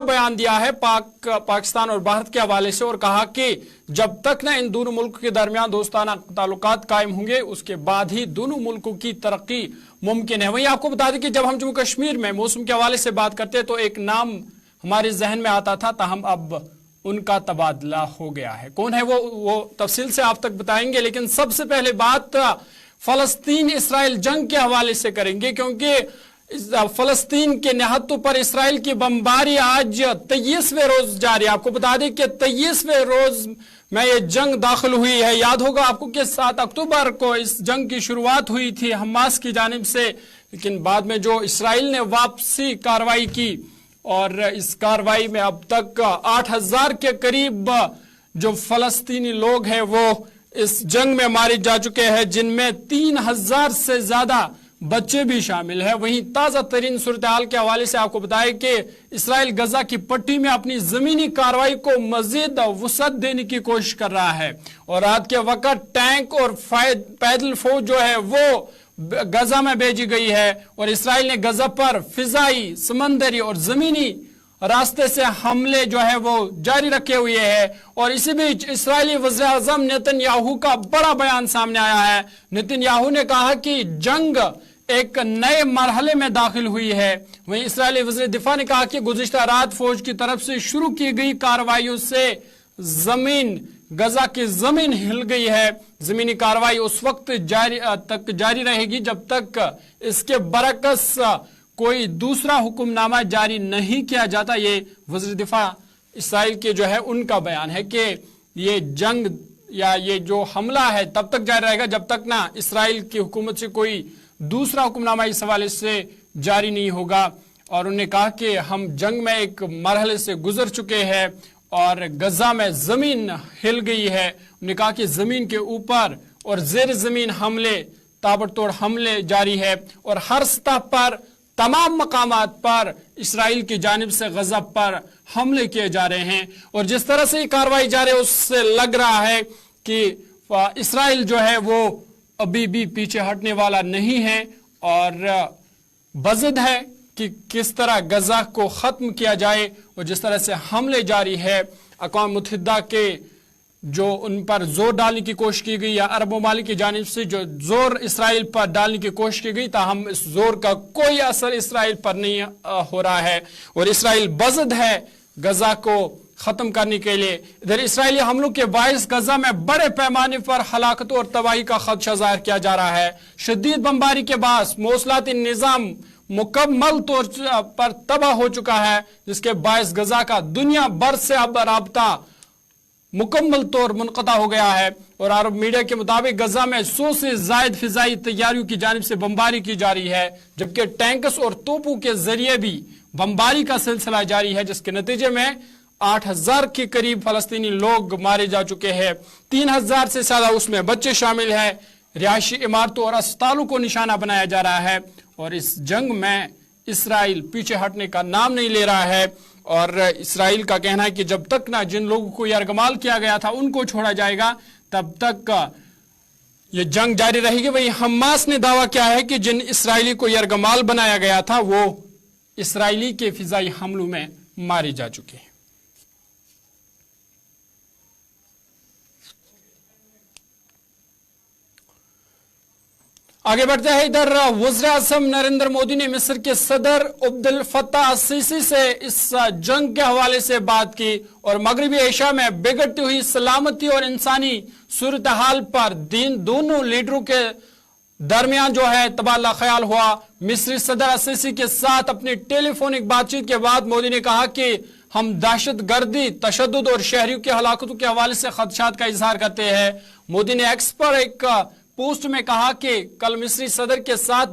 بیان دیا ہے پاکستان اور بھارت کے حوالے سے، اور کہا کہ جب تک نہ ان دونوں ملکوں کے درمیان دوستانہ تعلقات قائم ہوں گے اس کے بعد ہی دونوں ملکوں کی ترقی ممکن ہے۔ وہیں آپ کو بتا دیں کہ جب ہم جموں کشمیر میں موسم کے حوالے سے بات کرتے تو ایک نام ہمارے ذہن میں آتا تھا، تاہم اب ان کا تبادلہ ہو گیا ہے۔ کون ہے وہ تفصیل سے آپ تک بتائیں گے، لیکن سب سے پہلے بات فلسطین اسرائیل جنگ کے حوالے سے کریں گے، کیونکہ فلسطین کے نہتوں پر اسرائیل کی بمباری آج 23ویں روز جاری ہے۔ آپ کو بتا دیں کہ 23ویں روز میں یہ جنگ داخل ہوئی ہے۔ یاد ہوگا آپ کو کہ 7 اکتوبر کو اس جنگ کی شروعات ہوئی تھی حماس کی جانب سے، لیکن بعد میں جو اسرائیل نے واپسی کارروائی کی، اور اس کارروائی میں اب تک 8000 کے قریب جو فلسطینی لوگ ہیں وہ اس جنگ میں مارے جا چکے ہیں، جن میں 3000 سے زیادہ بچے بھی شامل ہیں۔ وہیں تازہ ترین صورتحال کے حوالے سے آپ کو بتائیں کہ اسرائیل غزہ کی پٹی میں اپنی زمینی کارروائی کو مزید وسعت دینے کی کوشش کر رہا ہے، اور رات کے وقت ٹینک اور پیدل فوج جو ہے وہ غزہ میں بھیجی گئی ہے، اور اسرائیل نے غزہ پر فضائی، سمندری اور زمینی راستے سے حملے جو ہے وہ جاری رکھے ہوئے ہیں۔ اور اسی بیچ اسرائیلی وزیر اعظم نیتن یاہو کا بڑا بیان سامنے آیا ہے۔ نیتن یاہو نے کہا کہ جنگ ایک نئے مرحلے میں داخل ہوئی ہے۔ وہیں اسرائیلی وزیر دفاع نے کہا کہ گزشتہ رات فوج کی طرف سے شروع کی گئی کارروائیوں سے غزہ کی زمین ہل گئی ہے۔ زمینی کارروائی اس وقت تک جاری رہے گی جب تک اس کے برعکس کوئی دوسرا حکم نامہ جاری نہیں کیا جاتا۔ یہ وزیر دفاع اسرائیل کے جو ہے ان کا بیان ہے کہ یہ جنگ یا یہ جو حملہ ہے تب تک جاری رہے گا جب تک نہ اسرائیل کی حکومت سے کوئی دوسرا حکم نامہ اس حوالے سے جاری نہیں ہوگا۔ اور انہوں نے کہا کہ ہم جنگ میں ایک مرحلے سے گزر چکے ہیں اور غزہ میں زمین ہل گئی ہے۔ انہوں نے کہا کہ زمین کے اوپر اور زیر زمین حملے، تابڑتوڑ حملے جاری ہے، اور ہر سطح پر تمام مقامات پر اسرائیل کی جانب سے غزہ پر حملے کیے جا رہے ہیں۔ اور جس طرح سے یہ کارروائی جاری ہے اس سے لگ رہا ہے کہ اسرائیل جو ہے وہ ابھی بھی پیچھے ہٹنے والا نہیں ہے، اور بضد ہے کہ کس طرح غزہ کو ختم کیا جائے۔ اور جس طرح سے حملے جاری ہے، اقوام متحدہ کے جو ان پر زور ڈالنے کی کوشش کی گئی یا عرب ممالک کی جانب سے جو زور اسرائیل پر ڈالنے کی کوشش کی گئی، تاہم اس زور کا کوئی اثر اسرائیل پر نہیں ہو رہا ہے، اور اسرائیل بضد ہے غزہ کو ختم کرنے کے لیے۔ ادھر اسرائیلی حملوں کے باعث غزہ میں بڑے پیمانے پر ہلاکتوں اور تباہی کا خدشہ ظاہر کیا جا رہا ہے۔ شدید بمباری کے باعث مواصلاتی نظام مکمل طور پر تباہ ہو چکا ہے، جس کے باعث غزہ کا دنیا بھر سے اب رابطہ مکمل طور منقطع ہو گیا ہے۔ اور عرب میڈیا کے مطابق غزہ میں 100 سے زائد فضائی تیاریوں کی جانب سے بمباری کی جا رہی ہے، جبکہ ٹینکس اور توپوں کے ذریعے بھی بمباری کا سلسلہ جاری ہے، جس کے نتیجے میں 8000 کے قریب فلسطینی لوگ مارے جا چکے ہیں۔ 3000 سے زیادہ اس میں بچے شامل ہیں۔ رہائشی عمارتوں اور اسپتالوں کو نشانہ بنایا جا رہا ہے، اور اس جنگ میں اسرائیل پیچھے ہٹنے کا نام نہیں لے رہا ہے۔ اور اسرائیل کا کہنا ہے کہ جب تک نہ جن لوگوں کو یرغمال کیا گیا تھا ان کو چھوڑا جائے گا تب تک یہ جنگ جاری رہے گی۔ وہی حماس نے دعویٰ کیا ہے کہ جن اسرائیلی کو یرغمال بنایا گیا تھا وہ اسرائیلی کے فضائی حملوں میں مارے جا چکے ہیں۔ آگے بڑھتے ہیں، ادھر وزیر اعظم نریندر مودی نے مصر کے صدر عبد الفتاح السیسی سے اس جنگ کے حوالے سے بات کی، اور مغربی ایشیا میں بگڑتی ہوئی سلامتی اور انسانی صورتحال پر دونوں لیڈروں کے درمیان جو ہے تبادلہ خیال ہوا۔ مصری صدر السیسی کے ساتھ اپنی ٹیلی فونک بات چیت کے بعد مودی نے کہا کہ ہم دہشت گردی، تشدد اور شہریوں کی ہلاکتوں کے حوالے سے خدشات کا اظہار کرتے ہیں۔ مودی نے ایکس پر ایک پوسٹ میں کہا کہ کل مصری صدر کے ساتھ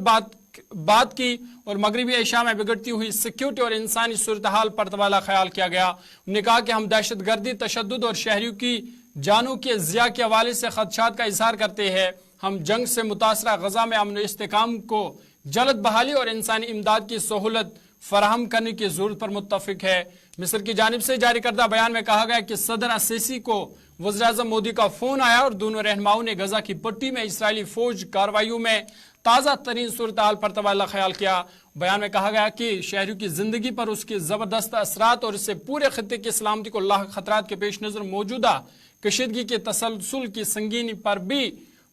بات کی اور مغربی ایشیا میں بگڑتی ہوئی سیکیورٹی اور انسانی صورتحال پر تبادلہ خیال کیا گیا۔ انہوں نے کہا کہ ہم دہشت گردی، تشدد اور شہریوں کی جانوں کے ضیاع کے حوالے سے خدشات کا اظہار کرتے ہیں۔ ہم جنگ سے متاثرہ غزہ میں امن و استحکام کو جلد بحالی اور انسانی امداد کی سہولت फराहम करने की जरूरत पर मुत्तफिक है। मिस्र की जानिब से जारी करदा बयान में कहा गया कि सदर असीसी को वज़ीर-ए-आज़म मोदी का फोन आया और दोनों रहनुमाओं ने गजा की पट्टी में इसराइली फौज कार्रवाइयों में ताज़ा तरीन सूरत हाल पर तबादला ख्याल किया। बयान में कहा गया कि शहरियों की जिंदगी पर उसके जबरदस्त असरात और इससे पूरे खत्ते की सलामती को लाख खतरात के पेश नजर मौजूदा कशीदगी के तसलसल की संगीनी पर भी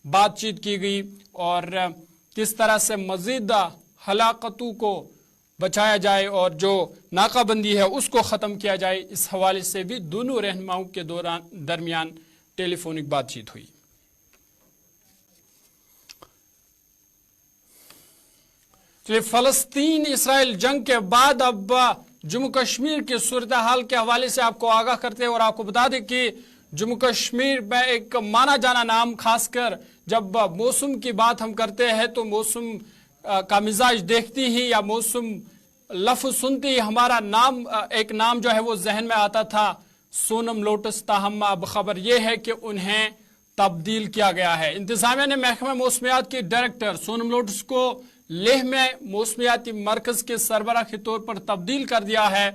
बातचीत की गई और किस तरह से मजीद हलाकतों को बचाया जाए और जो नाकाबंदी है उसको ख़त्म किया जाए, इस हवाले से भी दोनों रहनुमाओं के दरमियान टेलीफोनिक बातचीत हुई। चलिए, फलस्तीन इसराइल जंग के बाद अब जम्मू कश्मीर की सूरत हाल के हवाले से आपको आगाह करते हैं और आपको बता दें कि जम्मू कश्मीर में एक माना जाना नाम, खासकर जब मौसम की बात हम करते हैं तो मौसम का मिजाज देखती ही या मौसम लफ्ज सुनते ही हमारा नाम, एक नाम जो है वो जहन में आता था, सोनम लोटस। ताहम अब खबर यह है कि उन्हें तब्दील किया गया है। इंतजामिया ने महकमा मौसमियात के डायरेक्टर सोनम लोटस को लेह में मौसमियाती मरकज के सरबराह के तौर पर तब्दील कर दिया है।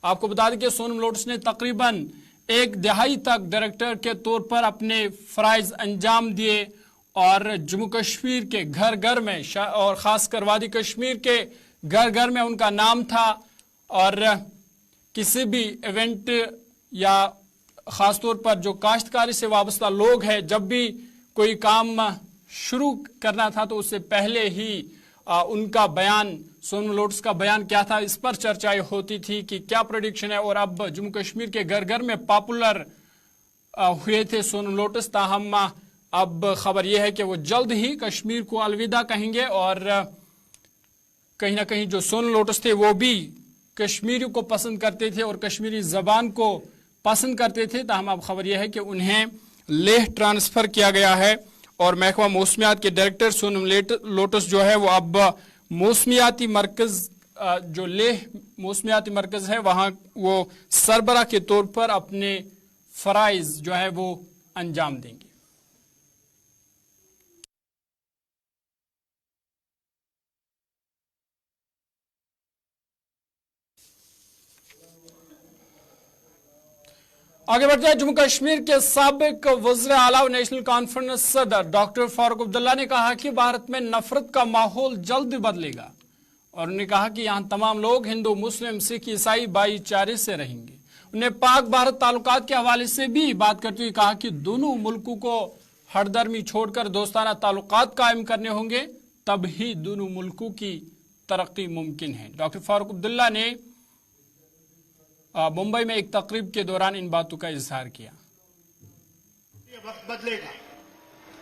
आपको बता दें कि सोनम लोटस ने तकरीबन एक दहाई तक डायरेक्टर के तौर पर अपने फराइज अंजाम दिए और जम्मू कश्मीर के घर घर में और खासकर वादी कश्मीर के घर घर में उनका नाम था और किसी भी इवेंट या ख़ास तौर पर जो काश्तकारी से वाबस्ता लोग हैं, जब भी कोई काम शुरू करना था तो उससे पहले ही उनका बयान, सोनम लोटस का बयान क्या था, इस पर चर्चाएं होती थी कि क्या प्रेडिक्शन है। और अब जम्मू कश्मीर के घर घर में पॉपुलर हुए थे सोनम लोटस। ताहम अब खबर यह है कि वो जल्द ही कश्मीर को अलविदा कहेंगे और कहीं ना कहीं जो सोनम लोटस थे वो भी कश्मीरी को पसंद करते थे और कश्मीरी जबान को पसंद करते थे। ताहम अब खबर यह है कि उन्हें लेह ट्रांसफर किया गया है और महकमा मौसमियात के डायरेक्टर सोनम लोटस जो है वो अब मौसमियाती मरकज, जो लेह मौसमियाती मरकज है, वहाँ वो सरबराह के तौर पर अपने फराइज जो है वो अंजाम देंगे। आगे बढ़ते हैं। जम्मू कश्मीर के साबिक वज़ीर आला और नेशनल कॉन्फ्रेंस सदर डॉक्टर फारूक अब्दुल्ला ने कहा कि भारत में नफरत का माहौल जल्द बदलेगा और उन्होंने कहा कि यहाँ तमाम लोग हिंदू, मुस्लिम, सिख, ईसाई भाईचारे से रहेंगे। उन्हें पाक भारत ताल्लुकात के हवाले से भी बात करते हुए कहा कि दोनों मुल्कों को हरदर्मी छोड़कर दोस्ताना ताल्लुकात कायम करने होंगे, तब ही दोनों मुल्कों की तरक्की मुमकिन है। डॉक्टर फारूक अब्दुल्ला ने मुंबई में एक तकरीब के दौरान इन बातों का इजहार किया। ये वक्त बदलेगा,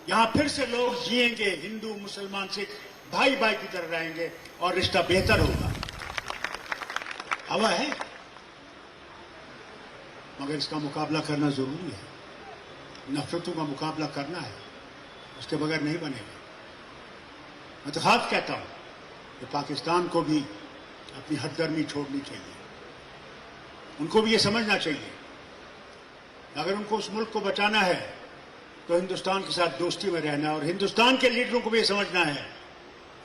यहाँ फिर से लोग जिएंगे, हिंदू, मुसलमान, सिख भाई भाई की तरह रहेंगे और रिश्ता बेहतर होगा। हवा है, मगर इसका मुकाबला करना जरूरी है। नफरतों का मुकाबला करना है, उसके बगैर नहीं बनेगा। मैं तो खास कहता हूं कि पाकिस्तान को भी अपनी हदगर्मी छोड़नी चाहिए। उनको भी ये समझना चाहिए अगर उनको उस मुल्क को बचाना है तो हिंदुस्तान के साथ दोस्ती में रहना है और हिंदुस्तान के लीडरों को भी ये समझना है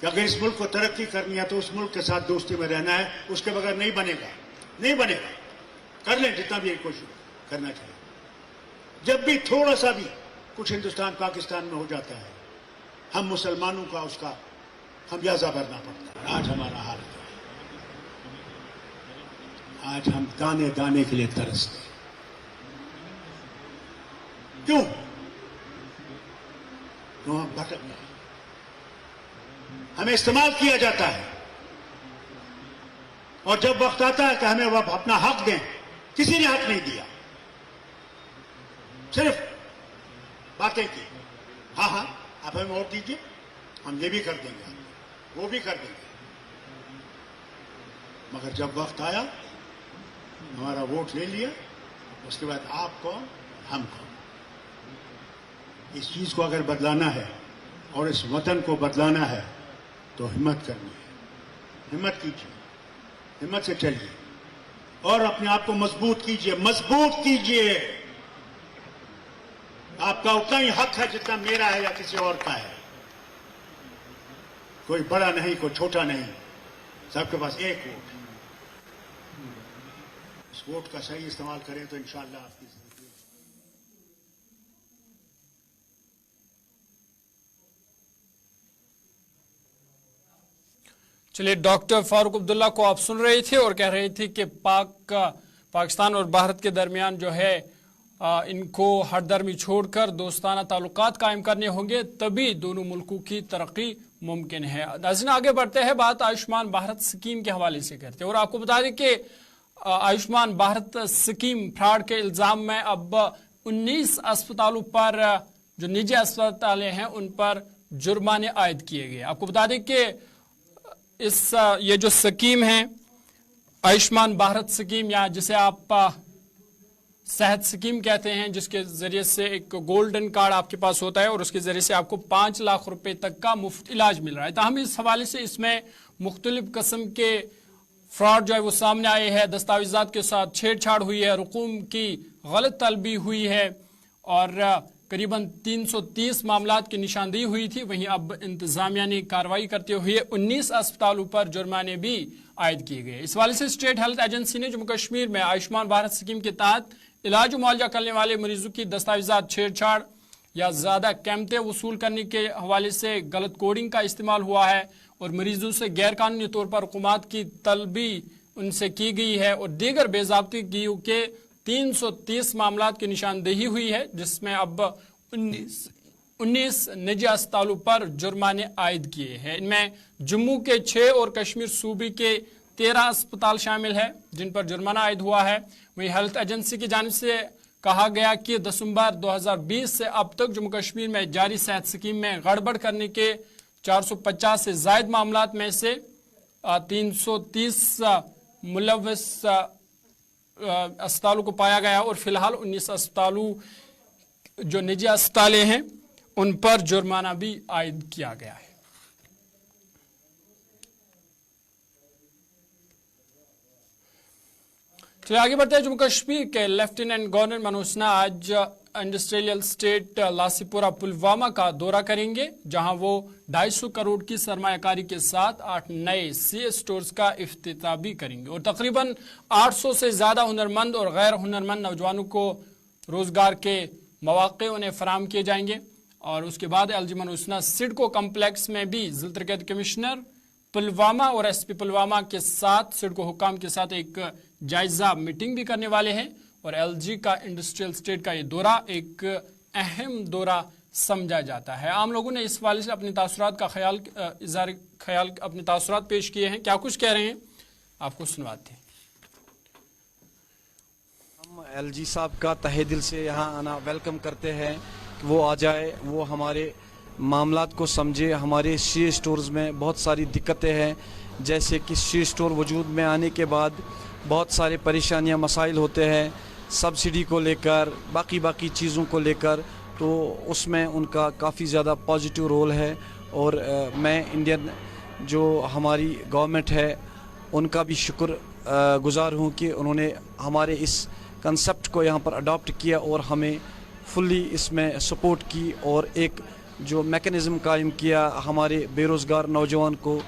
कि अगर इस मुल्क को तरक्की करनी है तो उस मुल्क के साथ दोस्ती में रहना है, उसके बगैर नहीं बनेगा, नहीं बनेगा। कर लें जितना भी कोशिश करना चाहिए। जब भी थोड़ा सा भी कुछ हिंदुस्तान पाकिस्तान में हो जाता है, हम मुसलमानों का उसका खमियाजा भरना पड़ता है। आज हमारा हाल है, आज हम दाने दाने के लिए तरसते। क्यों? तो हम भटक गए, हमें इस्तेमाल किया जाता है और जब वक्त आता है कि हमें वह अपना हक दें, किसी ने हक नहीं दिया, सिर्फ बातें की। हाँ हाँ, आप हमें वोट दीजिए, हम ये भी कर देंगे, वो भी कर देंगे। मगर जब वक्त आया, हमारा वोट ले लिया, उसके बाद आप कौन, हम कौन। इस चीज को अगर बदलाना है और इस वतन को बदलाना है तो हिम्मत करनी है। हिम्मत कीजिए, हिम्मत से चलिए और अपने आप को मजबूत कीजिए, मजबूत कीजिए। आपका उतना ही हक है जितना मेरा है या किसी और का है। कोई बड़ा नहीं, कोई छोटा नहीं, सबके पास एक वोट है। इस वोट का सही इस्तेमाल करें तो इंशाअल्लाह आपकी जिंदगी चलिए, डॉक्टर फारूक अब्दुल्ला को आप सुन रहे थे और कह रहे थे कि पाकिस्तान और भारत के दरमियान जो है इनको हरदर्मी छोड़कर दोस्ताना ताल्लुकात कायम करने होंगे, तभी दोनों मुल्कों की तरक्की मुमकिन है। नाज़रीन, आगे बढ़ते हैं, बात आयुष्मान भारत स्कीम के हवाले से करते हैं और आपको बता दें कि आयुष्मान भारत स्कीम फ्रॉड के इल्ज़ाम में अब 19 अस्पतालों पर, जो निजी अस्पताल हैं, उन पर जुर्माने आयद किए गए। आपको बता दें कि ये जो स्कीम है आयुष्मान भारत स्कीम, या जिसे आप सेहत स्कीम कहते हैं, जिसके जरिए से एक गोल्डन कार्ड आपके पास होता है और उसके जरिए से आपको 5 लाख रुपए तक का मुफ्त इलाज मिल रहा है। तो हम इस हवाले से इसमें मुख्तलिफ किस्म के फ्रॉड जो है वो सामने आए हैं, दस्तावेजात के साथ छेड़छाड़ हुई है, रकूम की गलत तलबी हुई है और करीबन 330 मामलात की निशानदेही हुई थी। वहीं अब इंतजामिया ने कार्रवाई करते हुए 19 अस्पतालों पर जुर्माने भी आयद किए गए। इस हवाले से स्टेट हेल्थ एजेंसी ने जम्मू कश्मीर में आयुष्मान भारत स्कीम के तहत इलाज मुआवजा करने वाले मरीजों की दस्तावेजात छेड़छाड़ या ज्यादा कीमतें वसूल करने के हवाले से गलत कोडिंग का इस्तेमाल हुआ है और मरीजों से गैर कानूनी तौर पर रकूमात की तलबी उनसे की गई है और दीगर बेज़ाब्तिगियों के 330 मामलात की निशानदेही हुई है, जिसमें अब 19 निजी अस्पतालों पर जुर्माने आयद किए हैं। इनमें जम्मू के 6 और कश्मीर सूबे के 13 अस्पताल शामिल है जिन पर जुर्माना आयद हुआ है। वहीं हेल्थ एजेंसी की जानिब से कहा गया कि दिसंबर 2020 से अब तक जम्मू कश्मीर में जारी सेहत स्कीम में गड़बड़ करने के 450 से जायद मामलात में से 330 मुलव्वस अस्पतालों को पाया गया और फिलहाल 19 अस्पतालों जो निजी अस्पताल हैं उन पर जुर्माना भी आयद किया गया है। चलिए आगे बढ़ते हैं। जम्मू कश्मीर के लेफ्टिनेंट गवर्नर मनोज सिन्हा आज इंडस्ट्रियल स्टेट लासीपुरा पुलवामा का दौरा करेंगे, जहां वो 250 करोड़ की सरमायाकारी के साथ 8 नए सी स्टोर्स का इफ्तिताह भी करेंगे और तकरीबन 800 से ज्यादा हुनरमंद और गैर हुनरमंद नौजवानों को रोजगार के मौके उन्हें फराम किए जाएंगे। और उसके बाद एलजी मनोज सिन्हा सिडको कम्प्लेक्स में भी जिला तरक्यात कमिश्नर पुलवामा और एसपी पुलवामा के साथ सिडको हुकाम के साथ एक जायजा मीटिंग भी करने वाले हैं और एलजी का इंडस्ट्रियल स्टेट का ये दौरा एक अहम दौरा समझा जाता है। आम लोगों ने इस हवाले से अपने तासुरात का इज़हार ख्याल अपने तासुरात पेश किए हैं। क्या कुछ कह रहे हैं आपको सुनवाते हैं। हम एलजी साहब का तहे दिल से यहाँ आना वेलकम करते हैं कि वो आ जाए, वो हमारे मामलात को समझे। हमारे सी स्टोर्स में बहुत सारी दिक्कतें हैं, जैसे कि सी स्टोर वजूद में आने के बाद बहुत सारे परेशानियां मसाइल होते हैं सब्सिडी को लेकर, बाकी चीज़ों को लेकर, तो उसमें उनका काफ़ी ज़्यादा पॉजिटिव रोल है। और मैं इंडियन जो हमारी गवर्नमेंट है उनका भी शुक्र गुज़ार हूँ कि उन्होंने हमारे इस कंसेप्ट को यहाँ पर अडॉप्ट किया और हमें फुल्ली इसमें सपोर्ट की और एक जो मैकेनिज़्म कायम किया। हमारे बेरोज़गार नौजवान को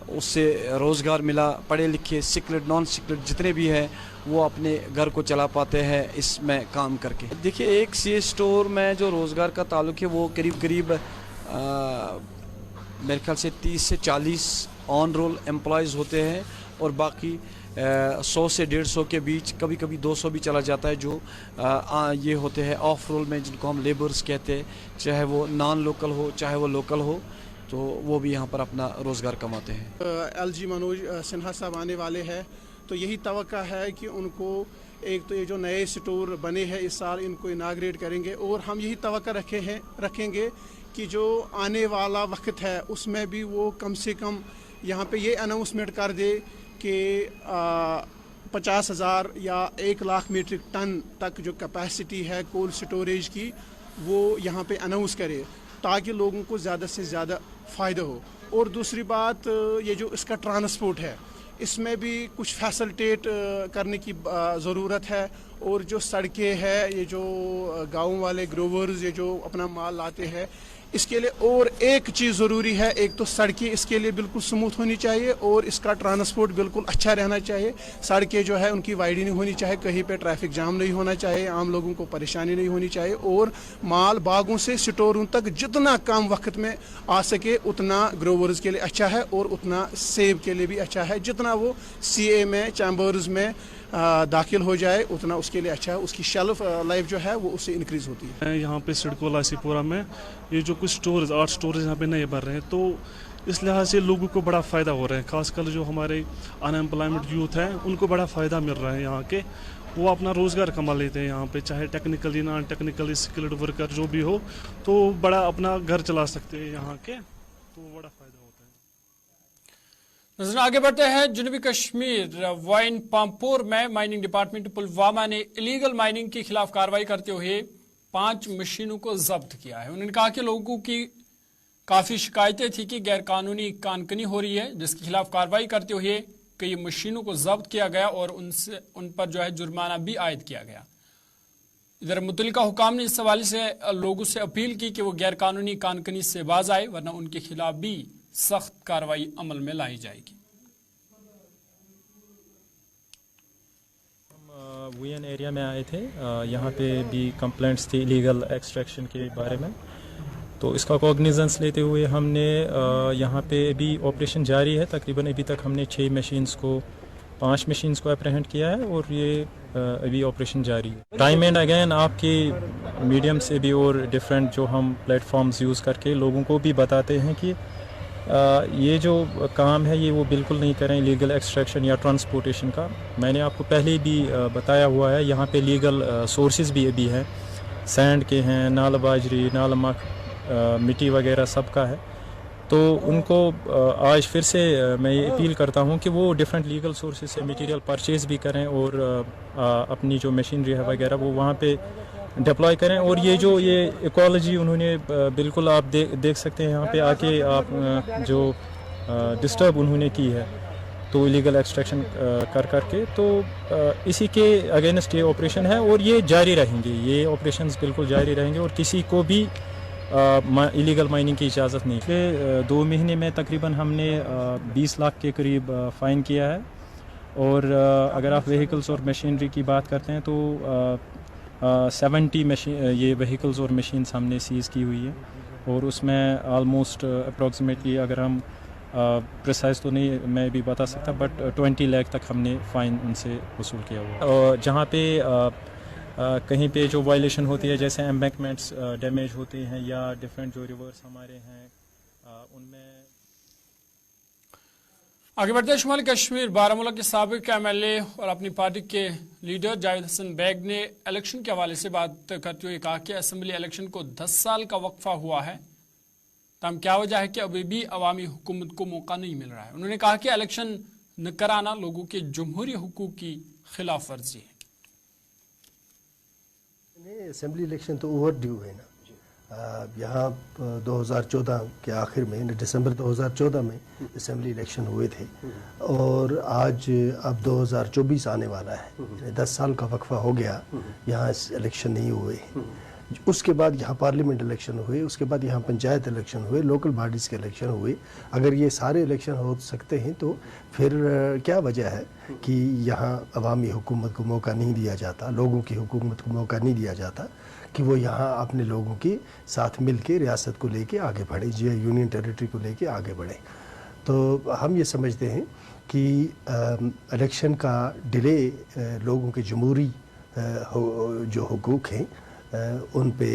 उससे रोज़गार मिला, पढ़े लिखे सिकलेट नॉन सिकलेट जितने भी हैं वो अपने घर को चला पाते हैं इसमें काम करके। देखिए, एक सी स्टोर में जो रोज़गार का ताल्लुक है वो करीब मेरे ख्याल से 30 से 40 ऑन रोल एम्प्लॉयज़ होते हैं और बाकी 100 से 150 के बीच, कभी कभी 200 भी चला जाता है, जो ये होते हैं ऑफ रोल में, जिनको हम लेबर्स कहते हैं, चाहे वो नॉन लोकल हो चाहे वो लोकल हो, तो वो भी यहाँ पर अपना रोज़गार कमाते हैं। एलजी मनोज सिन्हा साहब आने वाले हैं, तो यही तवक्का है कि उनको एक तो ये जो नए स्टोर बने हैं इस साल इनको इनाग्रेट करेंगे और हम यही तवक्का रखेंगे कि जो आने वाला वक्त है उसमें भी वो कम से कम यहाँ पे ये अनाउंसमेंट कर दे कि 50,000 या 1 लाख मीट्रिक टन तक जो कैपेसिटी है कोल्ड स्टोरेज की वो यहाँ पे अनाउंस करे, ताकि लोगों को ज़्यादा से ज़्यादा फ़ायदा हो। और दूसरी बात, ये जो इसका ट्रांसपोर्ट है इसमें भी कुछ फैसिलिटेट करने की ज़रूरत है। और जो सड़कें हैं, ये जो गाँव वाले ग्रोवर्स ये जो अपना माल लाते हैं, इसके लिए और एक चीज़ ज़रूरी है, एक तो सड़कें इसके लिए बिल्कुल स्मूथ होनी चाहिए और इसका ट्रांसपोर्ट बिल्कुल अच्छा रहना चाहिए। सड़कें जो है उनकी वाइडनिंग होनी चाहिए, कहीं पे ट्रैफिक जाम नहीं होना चाहिए, आम लोगों को परेशानी नहीं होनी चाहिए, और माल बागों से स्टोरों तक जितना कम वक्त में आ सके उतना ग्रोवर्स के लिए अच्छा है और उतना सेब के लिए भी अच्छा है। जितना वो CA में चैम्बर्स में दाखिल हो जाए उतना उसके लिए अच्छा है, उसकी शेल्फ लाइफ जो है वो उससे इंक्रीज होती है। यहाँ पे सिडको लासीपुरा में ये जो कुछ स्टोर्स 8 स्टोर्स यहाँ पे नए बन रहे हैं, तो इस लिहाज से लोगों को बड़ा फ़ायदा हो रहा है। खासकर जो हमारे अनएम्प्लॉयमेंट यूथ हैं उनको बड़ा फ़ायदा मिल रहा है यहाँ के, वो अपना रोज़गार कमा लेते हैं यहाँ पे, चाहे technically non technically skilled worker जो भी हो, तो बड़ा अपना घर चला सकते हैं यहाँ के, तो बड़ा फ़ायदा होता है। नजर आगे बढ़ते हैं। जनूबी कश्मीर वाइन पामपोर में माइनिंग डिपार्टमेंट पुलवामा ने इलीगल माइनिंग के खिलाफ कार्रवाई करते हुए 5 मशीनों को जब्त किया है। उन्होंने कहा कि लोगों की काफी शिकायतें थी कि गैर कानूनी कानकनी हो रही है, जिसके खिलाफ कार्रवाई करते हुए कई मशीनों को जब्त किया गया और उन पर जो है जुर्माना भी आयद किया गया। इधर मुतल्लिका हुकाम ने इस हवाले से लोगों से अपील की कि वो गैर कानूनी कानकनी से बाज आए, वरना उनके खिलाफ भी सख्त कार्रवाई अमल में लाई जाएगी। हम वुयन एरिया में आए थे, यहाँ पे भी कंप्लेंट्स थी इलीगल एक्सट्रैक्शन के बारे में, तो इसका कॉग्निजेंस लेते हुए हमने यहाँ पे अभी ऑपरेशन जारी है। तकरीबन अभी तक हमने 5 मशीन्स को अप्रहेंड किया है और ये अभी ऑपरेशन जारी है। टाइम एंड अगेन आपके मीडियम से भी और डिफरेंट जो हम प्लेटफॉर्म्स यूज़ करके लोगों को भी बताते हैं कि ये जो काम है ये वो बिल्कुल नहीं करें लीगल एक्सट्रैक्शन या ट्रांसपोर्टेशन का। मैंने आपको पहले भी बताया हुआ है, यहाँ पे लीगल सोर्सेज भी अभी हैं, सैंड के हैं, नाल बाजरी, नालमक, मिट्टी वगैरह सब का है। तो उनको आज फिर से मैं ये अपील करता हूँ कि वो डिफरेंट लीगल सोर्सेज से मटेरियल परचेज़ भी करें और अपनी जो मशीनरी है वगैरह वो वहाँ पे डिप्लॉय करें। और ये इकोलॉजी उन्होंने बिल्कुल आप देख सकते हैं यहाँ पे आके आप जो डिस्टर्ब उन्होंने की है तो इलीगल एक्सट्रैक्शन करके, तो इसी के अगेंस्ट ये ऑपरेशन है और ये जारी रहेंगे, ये ऑपरेशंस बिल्कुल जारी रहेंगे और किसी को भी इलीगल माइनिंग की इजाज़त नहीं। पिछले 2 महीने में तकरीबन हमने 20 लाख के करीब फ़ाइन किया है। और अगर आप व्हीकल्स और मशीनरी की बात करते हैं तो 70 ये व्हीकल्स और मशीन्स हमने सीज़ की हुई है और उसमें आलमोस्ट अप्रॉक्सीमेटली अगर हम प्रिसाइज तो नहीं मैं भी बता सकता बट 20 लाख तक हमने फ़ाइन उनसे वसूल किया हुआ। और जहाँ पे कहीं पे जो वायलेशन होती है जैसे एम्बैंकमेंट्स डैमेज होते हैं या डिफरेंट जो रिवर्स हमारे हैं उनमें। आगे बढ़ते हैं। शुमाली कश्मीर बारामूला के साबिक MLA और अपनी पार्टी के लीडर जावेद हसन बेग ने इलेक्शन के हवाले से बात करते हुए कहा कि असेंबली इलेक्शन को 10 साल का वक्फा हुआ है, तब क्या वजह है कि अभी भी अवामी हुकूमत को मौका नहीं मिल रहा है। उन्होंने कहा कि इलेक्शन न कराना लोगों के जमहूरी हुकूक की खिलाफ वर्जी है। असेंबली इलेक्शन तो ओवर ड्यू है ना, यहाँ 2014 के आखिर में दिसंबर 2014 में असेंबली इलेक्शन हुए थे और आज अब 2024 आने वाला है, 10 साल का वक्फा हो गया, यहाँ इलेक्शन नहीं हुए। उसके बाद यहाँ पार्लियामेंट इलेक्शन हुए, उसके बाद यहाँ पंचायत इलेक्शन हुए, लोकल बॉडीज़ के इलेक्शन हुए। अगर ये सारे इलेक्शन हो सकते हैं तो फिर क्या वजह है कि यहाँ अवामी हुकूमत को मौका नहीं दिया जाता, लोगों की हुकूमत को मौका नहीं दिया जाता कि वो यहाँ अपने लोगों के साथ मिल के रियासत को लेके आगे बढ़े, जो यूनियन टेरिटरी को लेके आगे बढ़े। तो हम ये समझते हैं कि इलेक्शन का डिले लोगों के जमहूरी जो हुकूक हैं उन पे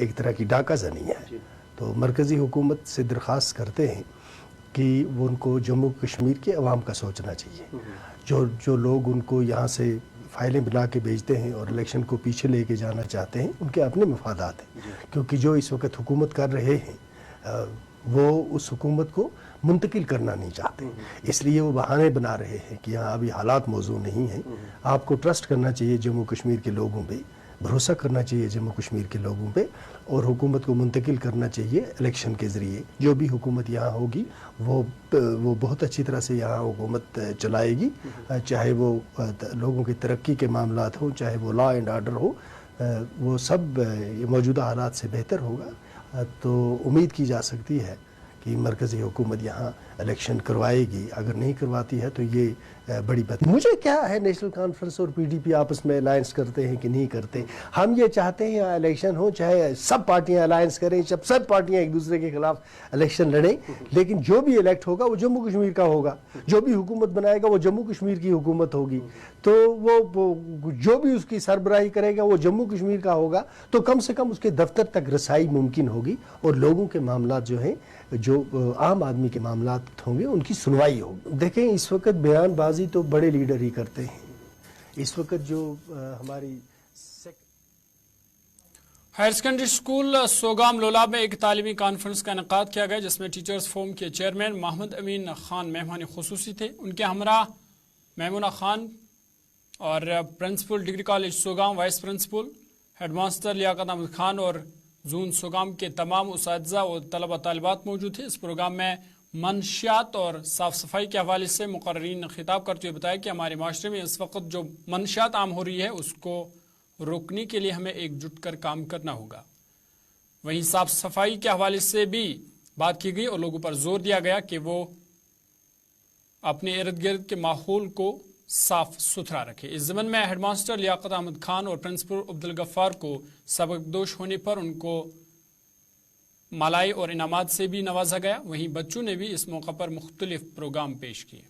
एक तरह की डाका जनी है। तो मरकज़ी हुकूमत से दरख्वास्त करते हैं कि वो उनको जम्मू कश्मीर के अवाम का सोचना चाहिए। जो लोग उनको यहाँ से फाइलें बना के भेजते हैं और इलेक्शन को पीछे लेके जाना चाहते हैं, उनके अपने मफादात हैं, क्योंकि जो इस वक्त हुकूमत कर रहे हैं वो उस हुकूमत को मुंतकिल करना नहीं चाहते, इसलिए वो बहाने बना रहे हैं कि यहाँ अभी हालात मौजूद नहीं हैं। आपको ट्रस्ट करना चाहिए जम्मू कश्मीर के लोगों पे, भरोसा करना चाहिए जम्मू कश्मीर के लोगों पे और हुकूमत को मुंतकिल करना चाहिए इलेक्शन के ज़रिए। जो भी हुकूमत यहाँ होगी वो बहुत अच्छी तरह से यहाँ हुकूमत चलाएगी, चाहे वो लोगों की तरक्की के मामलात हों, चाहे वो लॉ एंड आर्डर हो, वो सब मौजूदा हालात से बेहतर होगा। تو امید کی جا سکتی ہے کہ مرکزی حکومت یہاں الیکشن کروائے گی. اگر نہیں کرواتی ہے تو یہ بڑی بات. مجھے کیا ہے نیشنل کانفرنس اور پی ڈی پی آپس میں الائنس کرتے ہیں کہ نہیں کرتے. ہم یہ چاہتے ہیں یہاں الیکشن ہو, چاہے سب پارٹیاں الائنس کریں, جب سب پارٹیاں ایک دوسرے کے خلاف الیکشن لڑیں, لیکن جو بھی الیکٹ ہوگا وہ جموں کشمیر کا ہوگا, جو بھی حکومت بنائے گا وہ جموں کشمیر کی حکومت ہوگی, تو وہ جو بھی اس کی سربراہی کرے گا وہ جموں کشمیر کا ہوگا, تو کم سے کم اس کے دفتر تک رسائی ممکن ہوگی اور لوگوں کے معاملات جو ہیں, جو عام آدمی کے معاملات ہوں گے, ان کی سنوائی ہوگی. دیکھیں اس وقت بیان بازی تو بڑے لیڈر ہی کرتے ہیں. اس وقت جو ہماری higher secondary school Sogam Lolab میں ایک تعلیمی کانفرنس کا انعقاد کیا گیا, جس میں ٹیچرز فورم کے چیئرمین محمد امین خان مہمان خصوصی تھے. ان کے ہمراہ میمونہ خان اور principal degree college Sogam, vice principal head master Liaqat Ahmad Khan اور زون سوگام کے تمام اساتذہ اور طلبہ طالبات موجود تھے. اس پروگرام میں منشیات اور صاف صفائی کے حوالے سے مقررین نے خطاب کرتے ہوئے بتایا کہ ہمارے معاشرے میں اس وقت جو منشیات عام ہو رہی ہے اس کو روکنے کے لیے ہمیں ایک جٹ کر کام کرنا ہوگا. وہیں صاف صفائی کے حوالے سے بھی بات کی گئی اور لوگوں پر زور دیا گیا کہ وہ اپنے ارد گرد کے ماحول کو صاف ستھرا رکھے. اس ضمن میں ہیڈ ماسٹر لیاقت احمد خان اور پرنسپل عبدالغفار کو سبق دوش ہونے پر ان کو مالائی اور انعامات سے بھی نوازا گیا. وہیں بچوں نے بھی اس موقع پر مختلف پروگرام پیش کیے.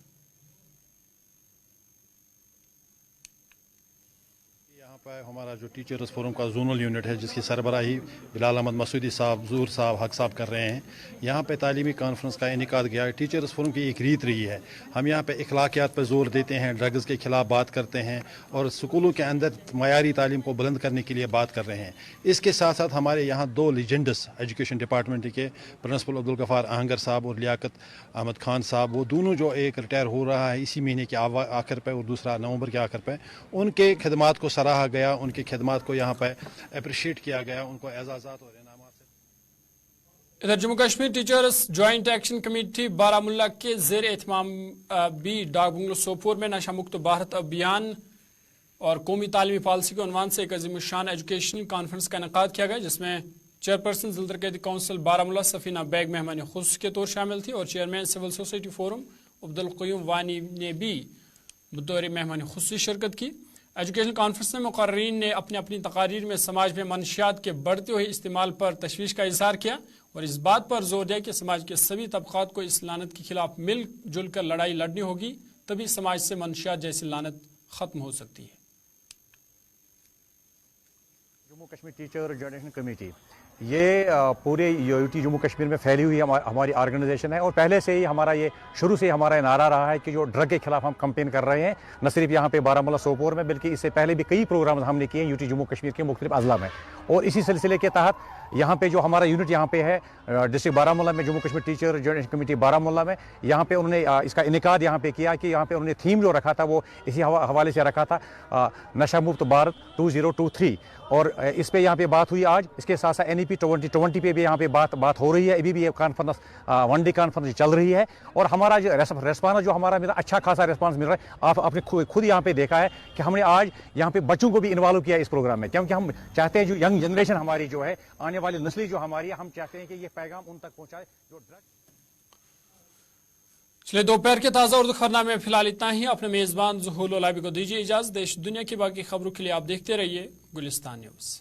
ہمارا جو ٹیچرز فورم کا زونل یونٹ ہے, جس کی سربراہی بلال احمد مسعودی صاحب, ظہور صاحب, حق صاحب کر رہے ہیں, یہاں پہ تعلیمی کانفرنس کا انعقاد کیا ہے. ٹیچرز فورم کی ایک ریت رہی ہے, ہم یہاں پہ اخلاقیات پر زور دیتے ہیں, ڈرگز کے خلاف بات کرتے ہیں اور اسکولوں کے اندر معیاری تعلیم کو بلند کرنے کے لیے بات کر رہے ہیں. اس کے ساتھ ساتھ ہمارے یہاں 2 لیجنڈس ایجوکیشن ڈپارٹمنٹ کے پرنسپل عبدالغفار آہنگر صاحب اور لیاقت احمد خان صاحب, وہ دونوں جو ایک ریٹائر ہو رہا ہے اسی مہینے کے آخر پہ اور دوسرا نومبر کے آخر پہ, ان کے خدمات کو سراہا گیا, ان کی خدمات کو یہاں پہ اپریشیٹ کیا گیا, ان کو اعزازات اور انعامات سے. ادھر Jammu Kashmir teachers joint action committee Baramulla کے زیر اہتمام بھی ڈاک بنگلو سوپور میں نشہ مکت بھارت ابھیان اور قومی تعلیمی پالیسی کے عنوان سے ایک عظیم الشان ایجوکیشن کانفرنس کا انعقاد کیا گیا, جس میں چیئرپرسن ضلع ترقیاتی کونسل بارہمولہ سفینہ بیگ مہمان خصوصی کے طور شامل تھی اور chairman civil society forum Abdul Qayoom Wani نے بھی بطور مہمان خصوصی شرکت کی. ایجوکیشن کانفرنس میں مقررین نے اپنی اپنی تقاریر میں سماج میں منشیات کے بڑھتے ہوئے استعمال پر تشویش کا اظہار کیا اور اس بات پر زور دیا کہ سماج کے سبھی طبقات کو اس لعنت کے خلاف مل جل کر لڑائی لڑنی ہوگی, تبھی سماج سے منشیات جیسی لعنت ختم ہو سکتی ہے. Jammu Kashmir teacher joint action committee یہ پورے یوٹی جموں کشمیر میں پھیلی ہوئی ہماری آرگنائزیشن ہے اور پہلے سے ہی ہمارا یہ شروع سے ہمارا یہ نعرہ رہا ہے کہ جو ڈرگ کے خلاف ہم کمپین کر رہے ہیں, نہ صرف یہاں پہ بارہمولہ سوپور میں بلکہ اس سے پہلے بھی کئی پروگرام ہم نے کیے ہیں یوٹی جموں کشمیر کے مختلف اضلاع میں. اور اسی سلسلے کے تحت یہاں پہ جو ہمارا یونٹ یہاں پہ ہے ڈسٹرکٹ بارہمولہ میں, Jammu Kashmir teacher joint action committee Baramulla میں, یہاں پہ انہوں نے اس کا انعقاد یہاں پہ کیا کہ یہاں پہ انہوں نے تھیم جو رکھا تھا وہ اسی حوالے سے رکھا تھا نشہ مکت بھارت 2023 اور اس پہ یہاں پہ بات ہوئی آج. اس کے ساتھ ساتھ NEP 2020 پہ بھی یہاں پہ بات ہو رہی ہے. ابھی بھی یہ کانفرنس 1 ڈے کانفرنس چل رہی ہے اور ہمارا جو ریسپانس جو ہمارا ملا اچھا خاصا ریسپانس مل رہا ہے. آپ نے خود یہاں پہ دیکھا ہے کہ ہم نے آج یہاں پہ بچوں کو بھی انوالو کیا اس پروگرام میں, کیونکہ ہم چاہتے ہیں جو ینگ جنریشن ہماری جو ہے, آنے والی نسلی جو ہماری ہے, ہم چاہتے ہیں کہ یہ پیغام ان تک پہنچائے جو ڈرگ. چلے دوپہر کے تازہ اردو خبرنامے میں فی الحال اتنا ہی. اپنے میزبان ظہور لولابی کو دیجیے اجازت. دیش دنیا کی باقی خبروں کے لیے آپ دیکھتے رہیے گلستان نیوز.